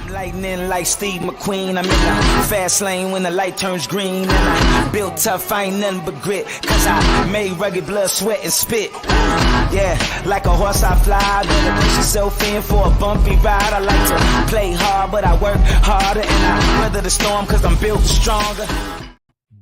Lightning like Steve McQueen. I'm in the fast lane when the light turns green. And I built tough, I ain't nothing but grit. Cause I made rugged blood, sweat, and spit. Yeah, like a horse I fly. Better push yourself in for a bumpy ride. I like to play hard, but I work harder. And I weather the storm cause I'm built stronger.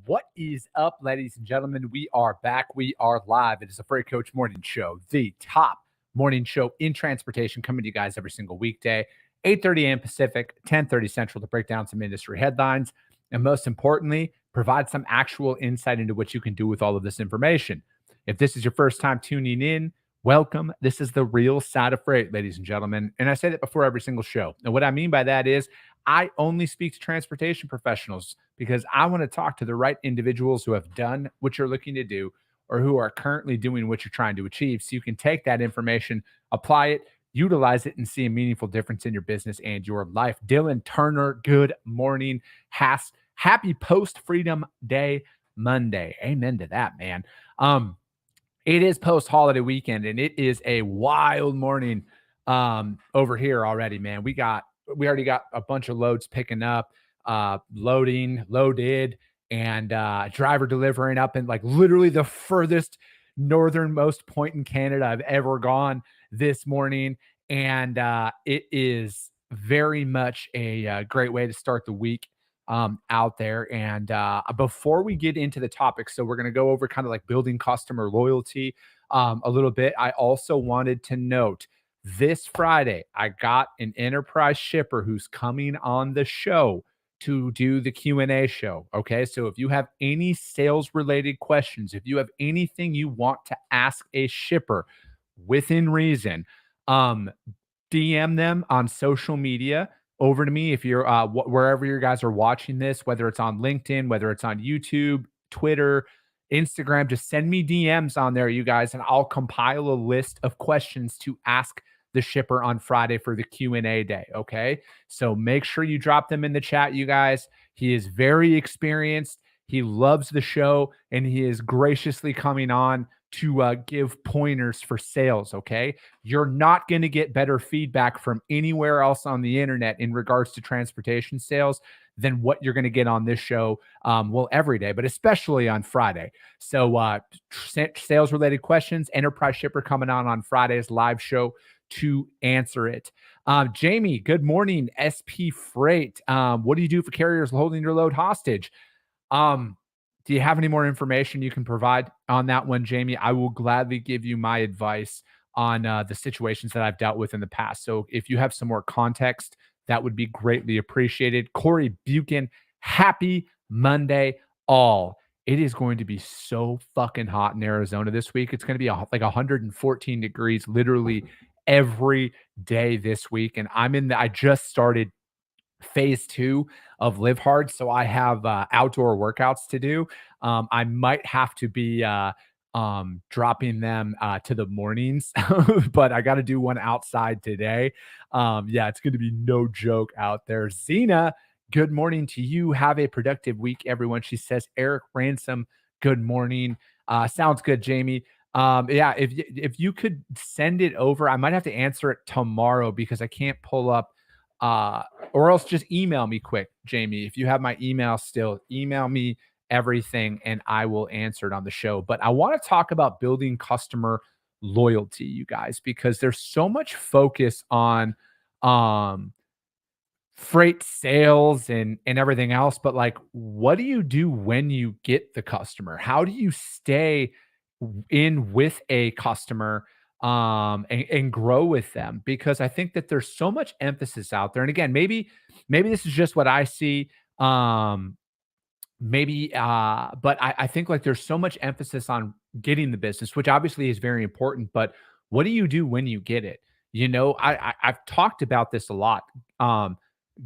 What is up, ladies and gentlemen? We are back. We are live. It is the Freight Coach Morning Show, the top morning show in transportation, coming to you guys every single weekday, 8:30 a.m. Pacific, 10:30 Central, to break down some industry headlines and, most importantly, provide some actual insight into what you can do with all of this information. If this is your first time tuning in, welcome. This is the real side of freight, ladies and gentlemen. And I say that before every single show. And what I mean by that is I only speak to transportation professionals because I want to talk to the right individuals who have done what you're looking to do or who are currently doing what you're trying to achieve, so you can take that information, apply it, utilize it, and see a meaningful difference in your business and your life. Dylan Turner, good morning. Happy post-Freedom Day Monday. Amen to that, man. It is post-holiday weekend, and it is a wild morning over here already, man. We already got a bunch of loads picking up, loaded, and driver delivering up in like literally the furthest northernmost point in Canada I've ever gone this morning. And it is very much a great way to start the week out there. And before we get into the topic, so we're going to go over kind of like building customer loyalty a little bit. I also wanted to note this Friday, I got an enterprise shipper who's coming on the show to do the Q&A show. Okay. So if you have any sales related questions, if you have anything you want to ask a shipper within reason, DM them on social media over to me. If you're wherever you guys are watching this, whether it's on LinkedIn, whether it's on YouTube, Twitter, Instagram, just send me DMs on there, you guys, and I'll compile a list of questions to ask the shipper on Friday for the Q&A day. Okay. So make sure you drop them in the chat, you guys. He is very experienced. He loves the show, and he is graciously coming on to give pointers for sales. Okay. You're not going to get better feedback from anywhere else on the internet in regards to transportation sales than what you're going to get on this show. Well, every day, but especially on Friday. So sales related questions, enterprise shipper coming on Friday's live show to answer it. Jamie, good morning. SP Freight. What do you do for carriers holding your load hostage? Do you have any more information you can provide on that one, Jamie? I will gladly give you my advice on the situations that I've dealt with in the past. So if you have some more context, that would be greatly appreciated. Corey Buchan, happy Monday all. It is going to be so fucking hot in Arizona this week. It's going to be like 114 degrees literally every day this week. And I just started phase 2 of Live Hard. So I have outdoor workouts to do. I might have to be dropping them to the mornings, but I got to do one outside today. Yeah, it's going to be no joke out there. Zena, good morning to you. Have a productive week, everyone. She says, Eric Ransom, good morning. Sounds good, Jamie. Yeah, if you could send it over, I might have to answer it tomorrow because I can't pull up, or else just email me quick, Jamie. If you have my email still, email me everything and I will answer it on the show. But I want to talk about building customer loyalty, you guys, because there's so much focus on freight sales and everything else. But like, what do you do when you get the customer? How do you stay in with a customer and grow with them? Because I think that there's so much emphasis out there. And again, maybe this is just what I see. But I think like there's so much emphasis on getting the business, which obviously is very important. But what do you do when you get it? You know, I've talked about this a lot.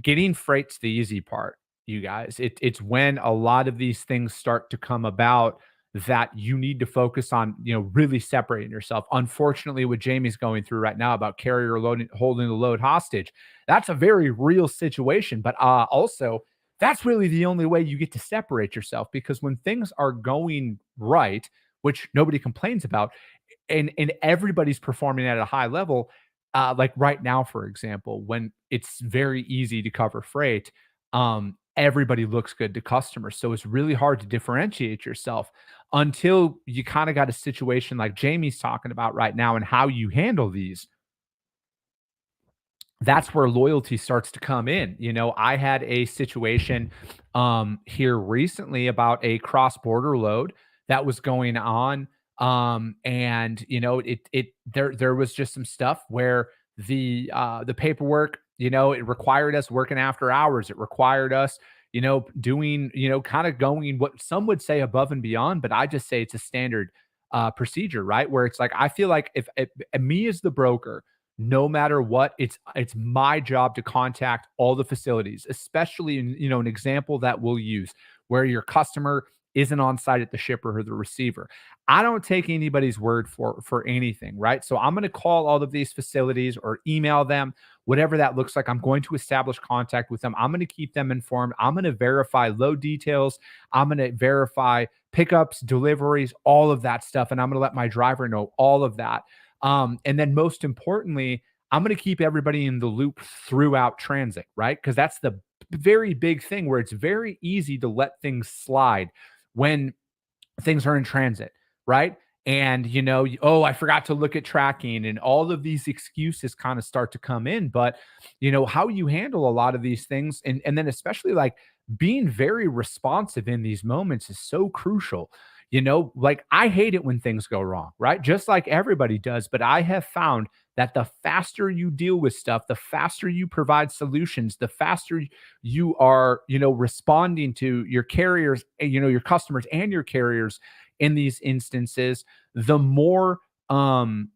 Getting freight's the easy part, you guys. It's when a lot of these things start to come about that you need to focus on, you know, really separating yourself. Unfortunately, what Jamie's going through right now about carrier holding the load hostage, that's a very real situation. But also, that's really the only way you get to separate yourself, because when things are going right, which nobody complains about, and everybody's performing at a high level, like right now, for example, when it's very easy to cover freight, everybody looks good to customers. So it's really hard to differentiate yourself until you kind of got a situation like Jamie's talking about right now and how you handle these. That's where loyalty starts to come in. You know, I had a situation here recently about a cross-border load that was going on. And you know, there was just some stuff where the paperwork, you know, it required us working after hours. It required us, you know, doing, you know, kind of going what some would say above and beyond, but I just say it's a standard procedure, right? Where it's like I feel like if me as the broker, no matter what, it's my job to contact all the facilities, especially in, you know, an example that we'll use where your customer isn't on site at the shipper or the receiver. I don't take anybody's word for anything, right? So I'm going to call all of these facilities or email them, whatever that looks like. I'm going to establish contact with them. I'm going to keep them informed. I'm going to verify load details. I'm going to verify pickups, deliveries, all of that stuff, and I'm going to let my driver know all of that. And then most importantly, I'm going to keep everybody in the loop throughout transit, right? Because that's the very big thing where it's very easy to let things slide when things are in transit, right? And you know, oh, I forgot to look at tracking, and all of these excuses kind of start to come in. But you know, how you handle a lot of these things, and then especially like being very responsive in these moments is so crucial. You know, like I hate it when things go wrong, right? Just like everybody does. But I have found that the faster you deal with stuff, the faster you provide solutions, the faster you are, you know, responding to your carriers, you know, your customers and your carriers in these instances, the more the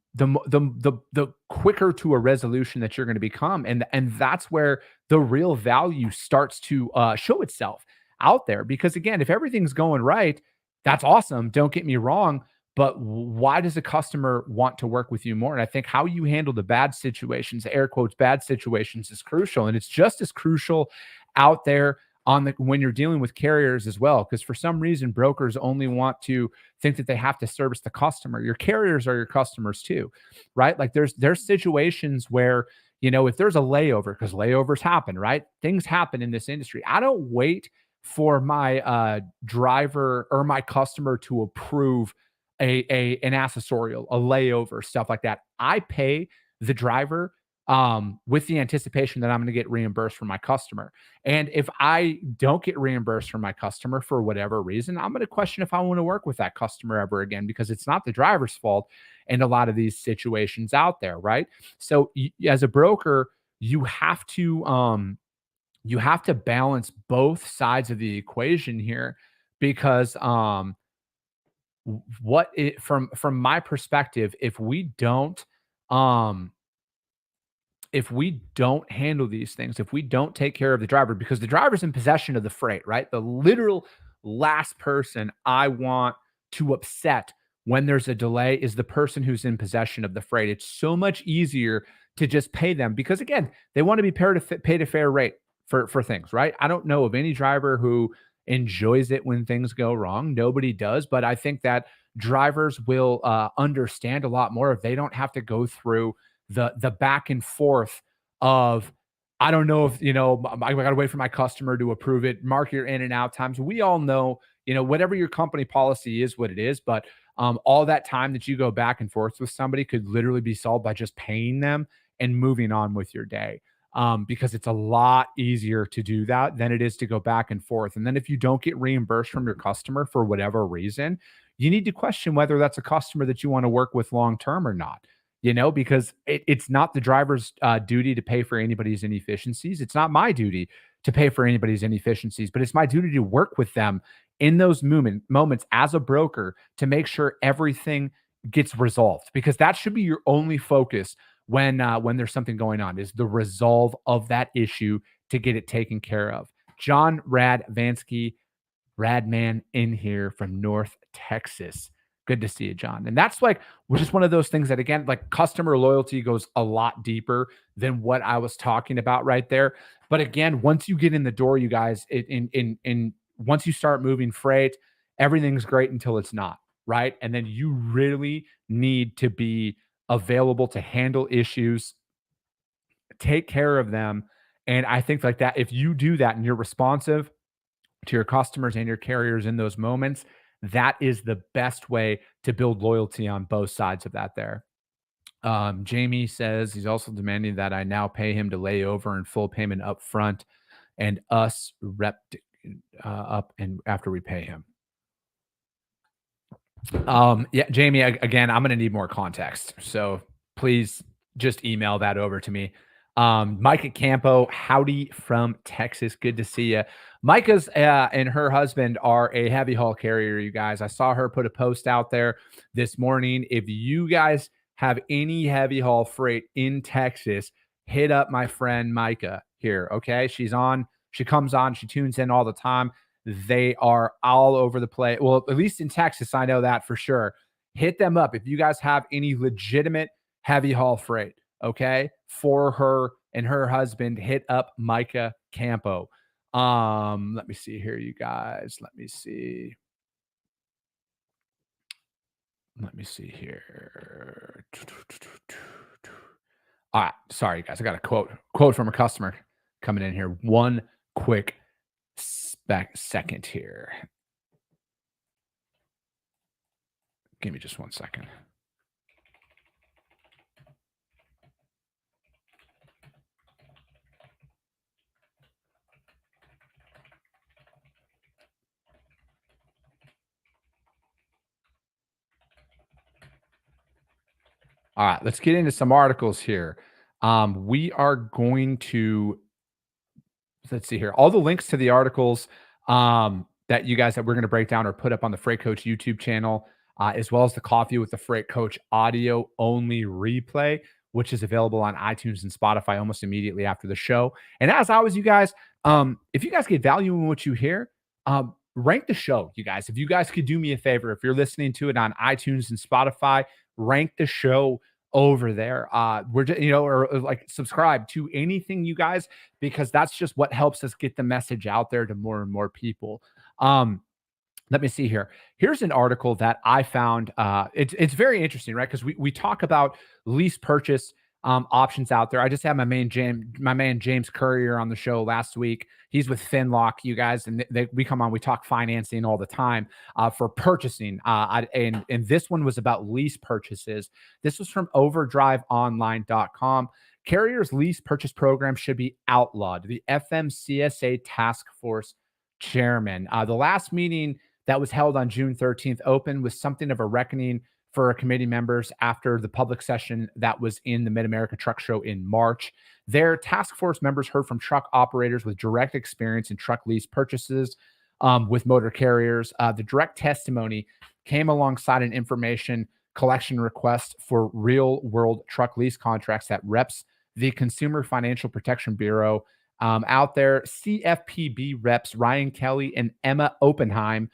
quicker to a resolution that you're going to become, and that's where the real value starts to show itself out there. Because again, if everything's going right, that's awesome. Don't get me wrong, but why does a customer want to work with you more? And I think how you handle the bad situations, air quotes, bad situations, is crucial, and it's just as crucial out there on the when you're dealing with carriers as well. Because for some reason, brokers only want to think that they have to service the customer. Your carriers are your customers too, right? Like there's situations where, you know, if there's a layover, because layovers happen, right? Things happen in this industry. I don't wait for my driver or my customer to approve an accessorial, a layover, stuff like that. I pay the driver with the anticipation that I'm going to get reimbursed from my customer. And if I don't get reimbursed from my customer for whatever reason, I'm going to question if I want to work with that customer ever again, because it's not the driver's fault in a lot of these situations out there, right? So as a broker, you have to balance both sides of the equation here, because what it from my perspective, um if we don't handle these things, if we don't take care of the driver, because the driver's in possession of the freight, right? The literal last person I want to upset when there's a delay is the person who's in possession of the freight. It's so much easier to just pay them because again, they want to be paid a fair rate for things, right? I don't know of any driver who enjoys it when things go wrong. Nobody does, but I think that drivers will understand a lot more if they don't have to go through the back and forth of I don't know if you know I got to wait for my customer to approve it. Mark your in and out times. We all know, you know, whatever your company policy is, what it is, but all that time that you go back and forth with somebody could literally be solved by just paying them and moving on with your day. Because it's a lot easier to do that than it is to go back and forth. And then if you don't get reimbursed from your customer for whatever reason, you need to question whether that's a customer that you want to work with long term or not. You know, because it's not the driver's duty to pay for anybody's inefficiencies. It's not my duty to pay for anybody's inefficiencies, but it's my duty to work with them in those moments as a broker to make sure everything gets resolved, because that should be your only focus when there's something going on, is the resolve of that issue to get it taken care of. John Radvansky, Radman in here from North Texas. Good to see you, John. And that's like just one of those things that again, like customer loyalty goes a lot deeper than what I was talking about right there. But again, once you get in the door, you guys, once you start moving freight, everything's great until it's not, right? And then you really need to be available to handle issues take care of them. And I think like that, if you do that and you're responsive to your customers and your carriers in those moments, that is the best way to build loyalty on both sides of that there. Jamie says he's also demanding that I now pay him to lay over in full payment up front and us rep up and after we pay him. Yeah, Jamie, again, I'm going to need more context. So please just email that over to me. Micah Campo, howdy from Texas. Good to see you. Micah's and her husband are a heavy haul carrier, you guys. I saw her put a post out there this morning. If you guys have any heavy haul freight in Texas, hit up my friend Micah here. Okay. She comes on, she tunes in all the time. They are all over the place. Well, at least in Texas, I know that for sure. Hit them up if you guys have any legitimate heavy haul freight. Okay. For her and her husband, hit up Micah Campo. Let me see here, you guys. Let me see here. All right. Sorry, guys. I got a quote from a customer coming in here. One quick second here. Give me just 1 second. All right, let's get into some articles here. We are going to let's see here. All the links to the articles that you guys that we're going to break down are put up on the Freight Coach YouTube channel, as well as the Coffee with the Freight Coach audio only replay, which is available on iTunes and Spotify almost immediately after the show. And as always, you guys, if you guys get value in what you hear, rank the show, you guys. If you guys could do me a favor, if you're listening to it on iTunes and Spotify, rank the show over there. We're just, or like subscribe to anything, you guys, because that's just what helps us get the message out there to more and more people. Let me see here. Here's an article that I found. It's very interesting, right? Because we talk about lease purchase options out there. I just had my man James Courier on the show last week. He's with Finlock, you guys, and we come on. We talk financing all the time for purchasing. And this one was about lease purchases. This was from overdriveonline.com. Carriers lease purchase program should be outlawed. The FMCSA task force chairman. The last meeting that was held on June 13th opened with something of a reckoning for committee members after the public session that was in the Mid-America Truck Show in March. Their task force members heard from truck operators with direct experience in truck lease purchases with motor carriers. The direct testimony came alongside an information collection request for real-world truck lease contracts that reps the Consumer Financial Protection Bureau out there. CFPB reps Ryan Kelly and Emma Oppenheim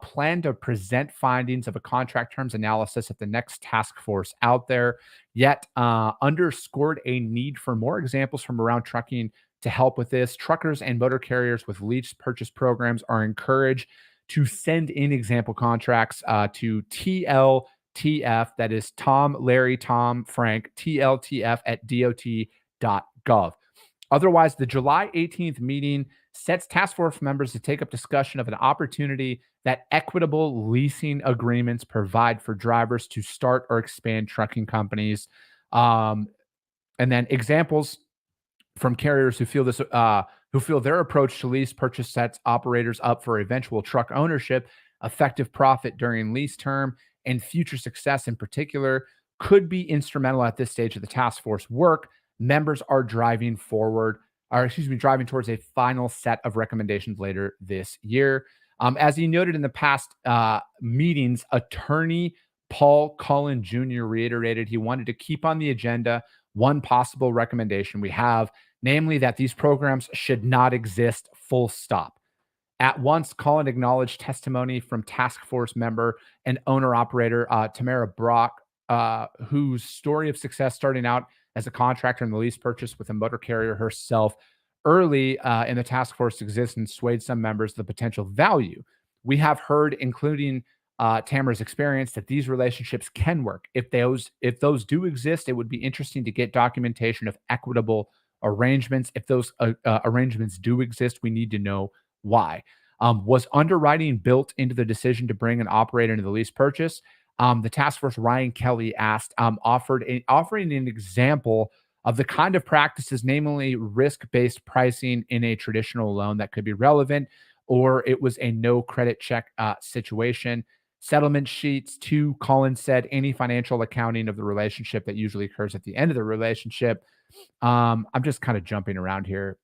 plan to present findings of a contract terms analysis at the next task force out there, yet underscored a need for more examples from around trucking to help with this. Truckers and motor carriers with lease purchase programs are encouraged to send in example contracts to TLTF, that is Tom, Larry, Tom, Frank, TLTF at DOT.gov. Otherwise, the July 18th meeting sets task force members to take up discussion of an opportunity that equitable leasing agreements provide for drivers to start or expand trucking companies. And then examples from carriers who feel their approach to lease purchase sets operators up for eventual truck ownership, effective profit during lease term, and future success in particular could be instrumental at this stage of the task force work. Members are driving towards a final set of recommendations later this year. As he noted in the past meetings, attorney Paul Cullen Jr. reiterated he wanted to keep on the agenda one possible recommendation we have, namely that these programs should not exist, full stop. At once, Cullen acknowledged testimony from task force member and owner-operator Tamara Brock, whose story of success starting out as a contractor in the lease purchase with a motor carrier herself early in the task force existence swayed some members the potential value. We have heard, including Tamara's experience, that these relationships can work. If those do exist, it would be interesting to get documentation of equitable arrangements. If those arrangements do exist, we need to know why. Was underwriting built into the decision to bring an operator into the lease purchase? The task force Ryan Kelly asked, offering an example of the kind of practices, namely risk-based pricing in a traditional loan that could be relevant, or it was a no credit check situation. Settlement sheets. 2, Collins said any financial accounting of the relationship that usually occurs at the end of the relationship. I'm just kind of jumping around here.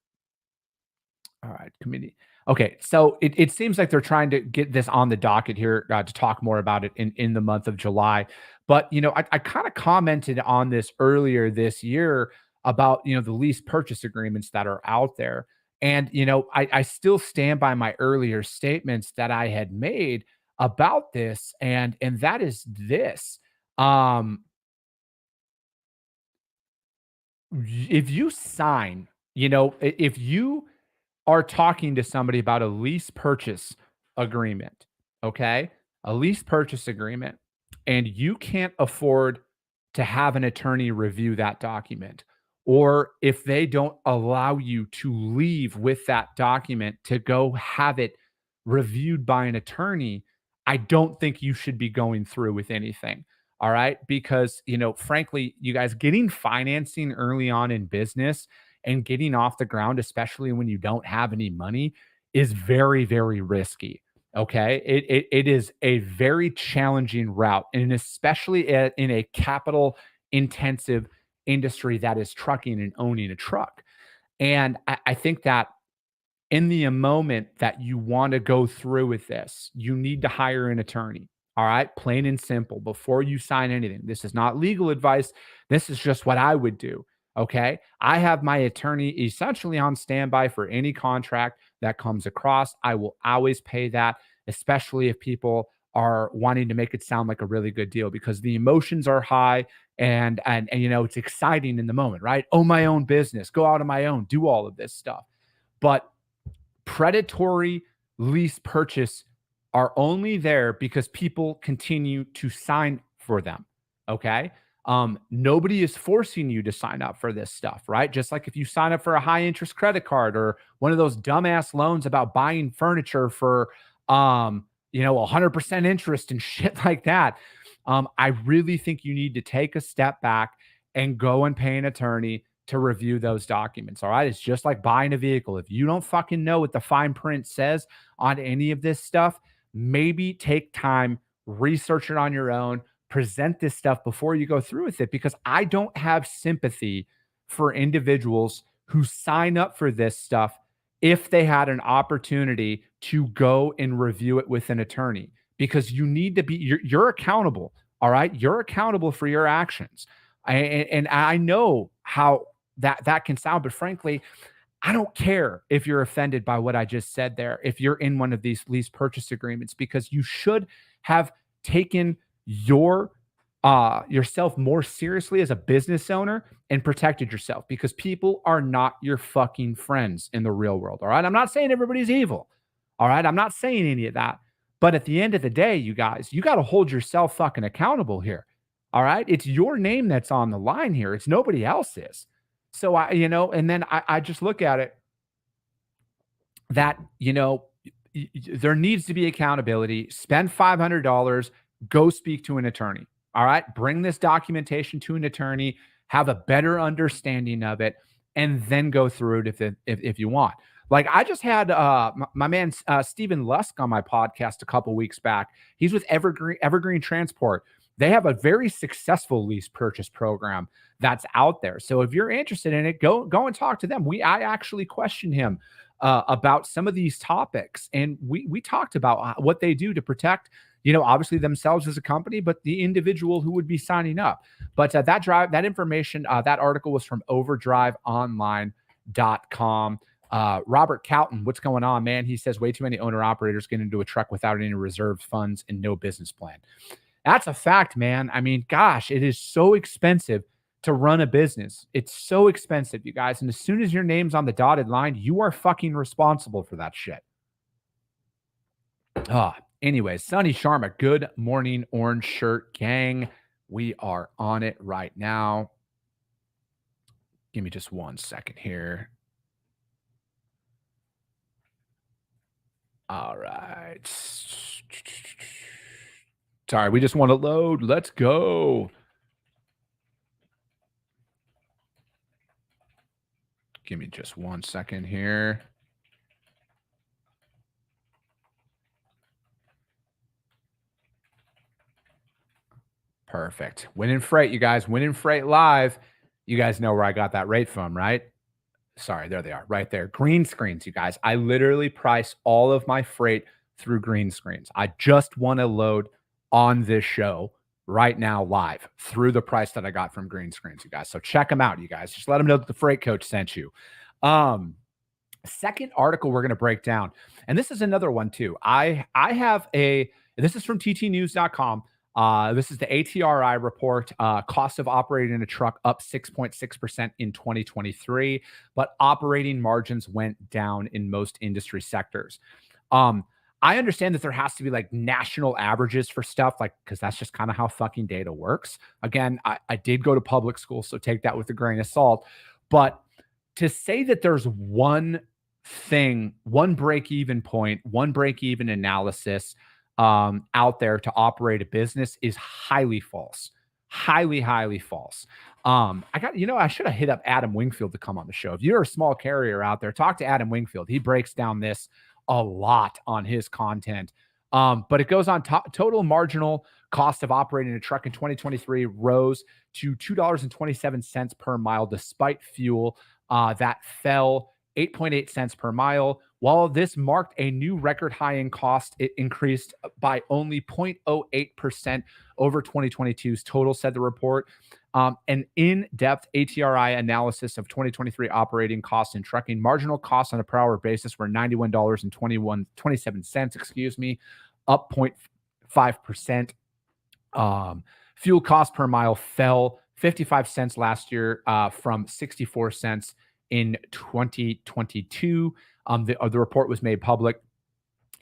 All right, committee. Okay, so it seems like they're trying to get this on the docket here to talk more about it in the month of July. But I kind of commented on this earlier this year about the lease purchase agreements that are out there, and I still stand by my earlier statements that I had made about this, and that is this. Um, if you sign, if you are talking to somebody about a lease purchase agreement, okay? A lease purchase agreement, and you can't afford to have an attorney review that document, or if they don't allow you to leave with that document to go have it reviewed by an attorney, I don't think you should be going through with anything. All right. Because, frankly, you guys getting financing early on in business and getting off the ground, especially when you don't have any money, is very, very risky. Okay. It is a very challenging route. And especially in a capital intensive industry that is trucking and owning a truck. And I think that in the moment that you want to go through with this, you need to hire an attorney. All right, plain and simple, before you sign anything. This is not legal advice. This is just what I would do. Okay. I have my attorney essentially on standby for any contract that comes across. I will always pay that, especially if people are wanting to make it sound like a really good deal, because the emotions are high and it's exciting in the moment, right? Own my own business, go out on my own, do all of this stuff. But predatory lease purchase are only there because people continue to sign for them. Okay. Nobody is forcing you to sign up for this stuff, right? Just like if you sign up for a high interest credit card or one of those dumbass loans about buying furniture for 100% interest and shit like that. I really think you need to take a step back and go and pay an attorney to review those documents. All right. It's just like buying a vehicle. If you don't fucking know what the fine print says on any of this stuff, maybe take time, research it on your own, present this stuff before you go through with it, because I don't have sympathy for individuals who sign up for this stuff if they had an opportunity to go and review it with an attorney, because you need to be, you're accountable. All right. You're accountable for your actions. And I know how that can sound, but frankly, I don't care if you're offended by what I just said there, if you're in one of these lease purchase agreements, because you should have taken yourself more seriously as a business owner and protected yourself, because people are not your fucking friends in the real world. All right. I'm not saying everybody's evil. All right. I'm not saying any of that. But at the end of the day, you guys, you got to hold yourself fucking accountable here. All right. It's your name that's on the line here. It's nobody else's. So and then I just look at it that, there needs to be accountability. Spend $500, go speak to an attorney. All right. Bring this documentation to an attorney, have a better understanding of it, and then go through it if you want. Like I just had my man Stephen Lusk on my podcast a couple weeks back. He's with Evergreen Transport. They have a very successful lease purchase program that's out there. So if you're interested in it, go and talk to them. I actually questioned him about some of these topics, and we talked about what they do to protect, obviously themselves as a company, but the individual who would be signing up. But that information, that article was from overdriveonline.com. Robert Cowton, what's going on, man? He says way too many owner operators get into a truck without any reserved funds and no business plan. That's a fact, man. I mean, gosh, it is so expensive to run a business. It's so expensive, you guys. And as soon as your name's on the dotted line, you are fucking responsible for that shit. Anyways, Sonny Sharma, good morning, orange shirt gang. We are on it right now. Give me just 1 second here. All right. Sorry, we just want to load. Let's go. Give me just 1 second here. Perfect. Win and Freight, you guys. Win and Freight live. You guys know where I got that rate from, right? Sorry, there they are, right there. Green screens, you guys. I literally price all of my freight through green screens. I just want to load on this show right now live through the price that I got from green screens, you guys. So check them out, you guys. Just let them know that the Freight Coach sent you. Second article we're going to break down, and this is another one too. I have this is from ttnews.com. This is the ATRI report. Cost of operating a truck up 6.6% in 2023, but operating margins went down in most industry sectors. I understand that there has to be like national averages for stuff, like, because that's just kind of how fucking data works. Again, I did go to public school, so take that with a grain of salt. But to say that there's one thing, one break-even point, one break-even analysis out there to operate a business is highly false. Highly, highly false. I should have hit up Adam Wingfield to come on the show. If you're a small carrier out there, talk to Adam Wingfield. He breaks down this a lot on his content. But it goes on. Total marginal cost of operating a truck in 2023 rose to $2.27 per mile, despite fuel that fell 8.8 cents per mile. While this marked a new record high in cost, it increased by only 0.08% over 2022's total, said the report. An in-depth ATRI analysis of 2023 operating costs in trucking. Marginal costs on a per hour basis were $91.27, up 0.5%. Fuel cost per mile fell 55 cents last year from 64 cents in 2022. The report was made public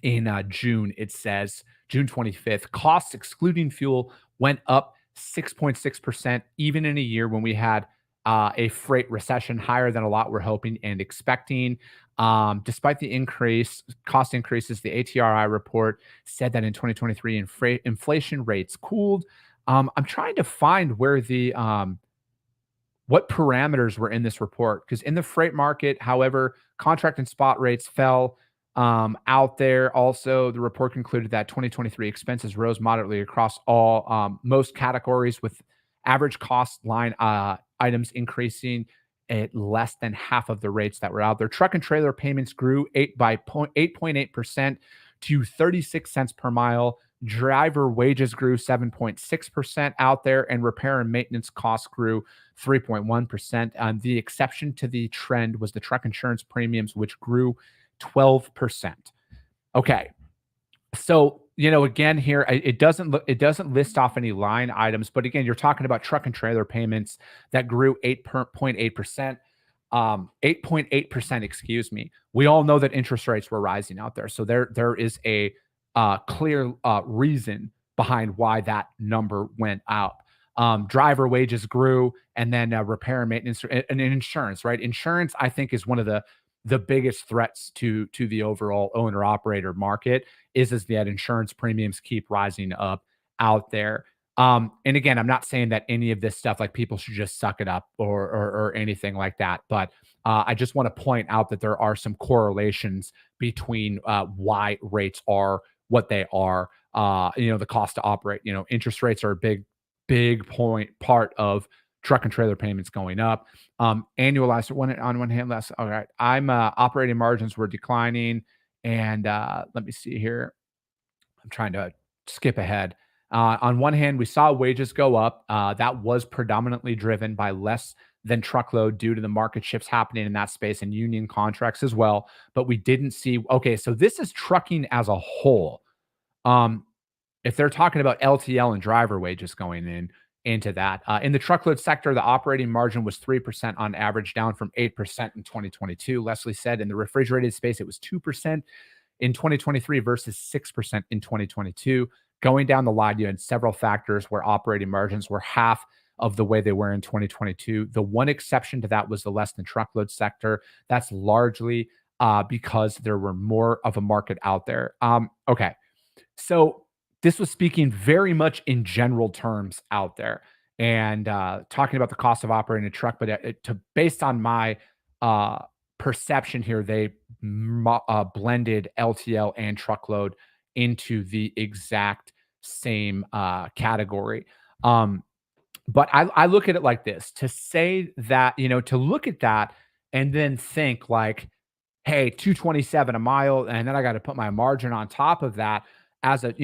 in June. It says June 25th. Costs excluding fuel went up 6.6%, even in a year when we had a freight recession higher than a lot were hoping and expecting. Despite the cost increases, the ATRI report said that in 2023, inflation rates cooled. I'm trying to find where what parameters were in this report, because in the freight market, however, contract and spot rates fell out there. Also, the report concluded that 2023 expenses rose moderately across most categories, with average cost line items increasing at less than half of the rates that were out there. Truck and trailer payments grew 8.8% to 36 cents per mile. Driver wages grew 7.6% out there, and repair and maintenance costs grew 3.1%. The exception to the trend was the truck insurance premiums, which grew 12%. Okay. So, again, here, it doesn't list off any line items, but again, you're talking about truck and trailer payments that grew 8.8%. 8.8%, excuse me. We all know that interest rates were rising out there. So there is a clear reason behind why that number went up. Driver wages grew, and then repair and maintenance and insurance, right? Insurance, I think, is one of the biggest threats to the overall owner operator market is that insurance premiums keep rising up out there. And again, I'm not saying that any of this stuff, like, people should just suck it up or anything like that. But I just want to point out that there are some correlations between why rates are what they are. The cost to operate, interest rates are a big part of truck and trailer payments going up. Annualized on one hand, less. All right. Operating margins were declining. And let me see here. I'm trying to skip ahead. On one hand, we saw wages go up. That was predominantly driven by less than truckload due to the market shifts happening in that space and union contracts as well. But we didn't see, okay, so this is trucking as a whole. If they're talking about LTL and driver wages going into that. In the truckload sector, the operating margin was 3% on average, down from 8% in 2022. Leslie said in the refrigerated space, it was 2% in 2023 versus 6% in 2022. Going down the line, you had several factors where operating margins were half of the way they were in 2022. The one exception to that was the less than truckload sector. That's largely because there were more of a market out there. Okay. So this was speaking very much in general terms out there and talking about the cost of operating a truck. But based on my uh, perception here, they blended LTL and truckload into the exact same category. Um, but I look at it like this, to say that, to look at that and then think like, hey, 227 a mile, and then I got to put my margin on top of that as a,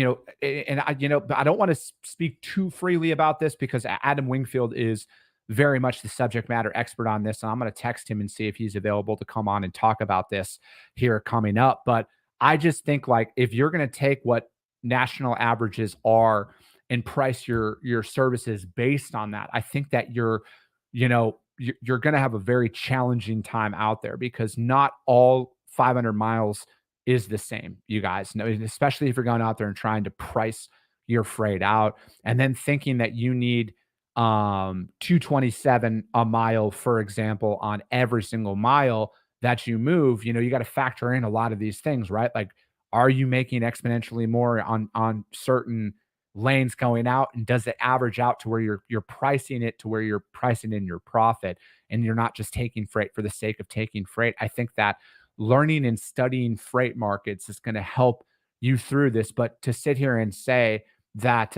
and but I don't want to speak too freely about this because Adam Wingfield is very much the subject matter expert on this. And I'm going to text him and see if he's available to come on and talk about this here coming up. But I just think like if you're going to take what national averages are and price your services based on that, I think that you know, you're going to have a very challenging time out there because not all 500 miles is the same, you guys know, especially if you're going out there and trying to price your freight out and then thinking that you need 227 a mile, for example, on every single mile that you move. You got to factor in a lot of these things, right? Like, are you making exponentially more on certain lanes going out, and does it average out to where you're pricing it to where you're pricing in your profit and you're not just taking freight for the sake of taking freight? I think that learning and studying freight markets is going to help you through this. But to sit here and say that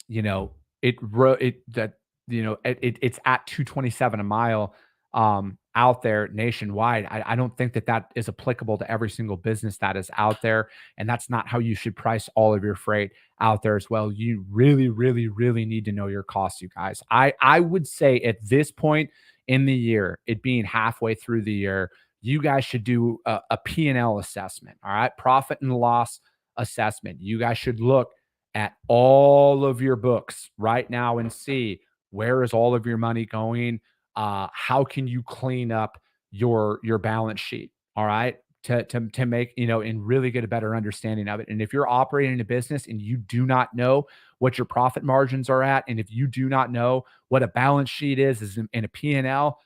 you know it that it's at 227 a mile out there nationwide, I don't think that is applicable to every single business that is out there, and that's not how you should price all of your freight out there as well. You really, really, really need to know your costs, you guys. I would say at this point in the year, it being halfway through the year, you guys should do a P&L assessment. All right, profit and loss assessment. You guys should look at all of your books right now and see where is all of your money going. How can you clean up your balance sheet? All right, to make and really get a better understanding of it. And if you're operating a business and you do not know what your profit margins are at, and if you do not know what a balance sheet is in a P&L,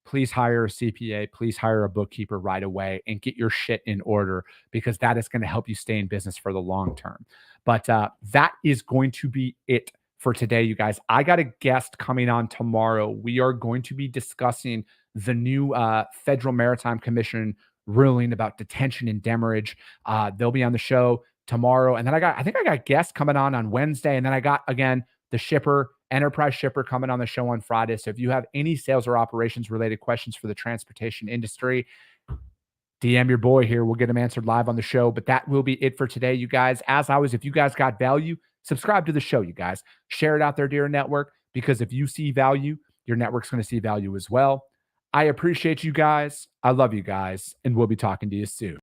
please hire a CPA, please hire a bookkeeper right away and get your shit in order, because that is going to help you stay in business for the long term. But that is going to be it for today, you guys. I got a guest coming on tomorrow. We are going to be discussing the new Federal Maritime Commission ruling about detention and demurrage. They'll be on the show tomorrow. And then I think I got guests coming on Wednesday. And then I got, again, the shipper, Enterprise Shipper, coming on the show on Friday. So if you have any sales or operations related questions for the transportation industry, DM your boy here. We'll get them answered live on the show. But that will be it for today, you guys. As always, if you guys got value, subscribe to the show, you guys. Share it out there to your network, because if you see value, your network's going to see value as well. I appreciate you guys. I love you guys. And we'll be talking to you soon.